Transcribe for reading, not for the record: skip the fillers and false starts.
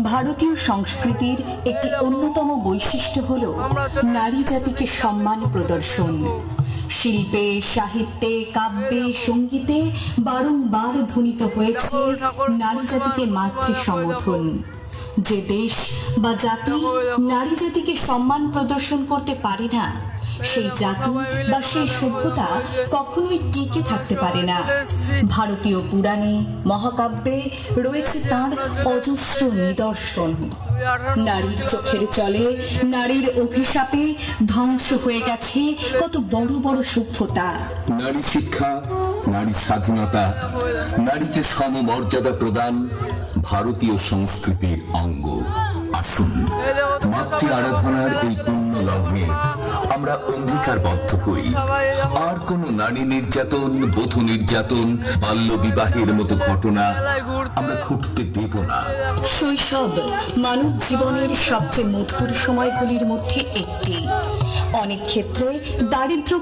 ভারতীয় সংস্কৃতির একটি অন্যতম বৈশিষ্ট্য হল নারী জাতিকে সম্মান প্রদর্শন। শিল্পে, সাহিত্যে, কাব্যে, সঙ্গীতে বারংবার ধ্বনিত হয়েছে নারী জাতিকে মাতৃ সম্বোধন। যে দেশ বা জাতি নারী জাতিকে সম্মান প্রদর্শন করতে পারে না, সেই জাতি বা সেই সভ্যতা কখনোই টিকে থাকতে পারে না। ভারতীয় পুরাণে, মহাকাব্যে রয়েছে তার অজস্র নিদর্শন। নারীর চোখের জলে, নারীর অভিশাপে ধ্বংস হয়ে গেছে কত বড় বড় সভ্যতা। নারী শিক্ষা, নারী স্বাধীনতা, নারীকে সমমর্যাদা প্রদান ভারতীয় সংস্কৃতির অঙ্গ। আসুন মাতৃ আরাধনার এই পুণ্য লগ্নে আমরা অঙ্গীকারবদ্ধ হই, আর কোন নারী নির্যাতন, বধূ নির্যাতন, বাল্য বিবাহের মতো ঘটনা আমরা ঘটতে দেব না। শৈশব মানব জীবনের সবচেয়ে মধুর সময়গুলির মধ্যে একটি। অনেক ক্ষেত্রে দারিদ্র্য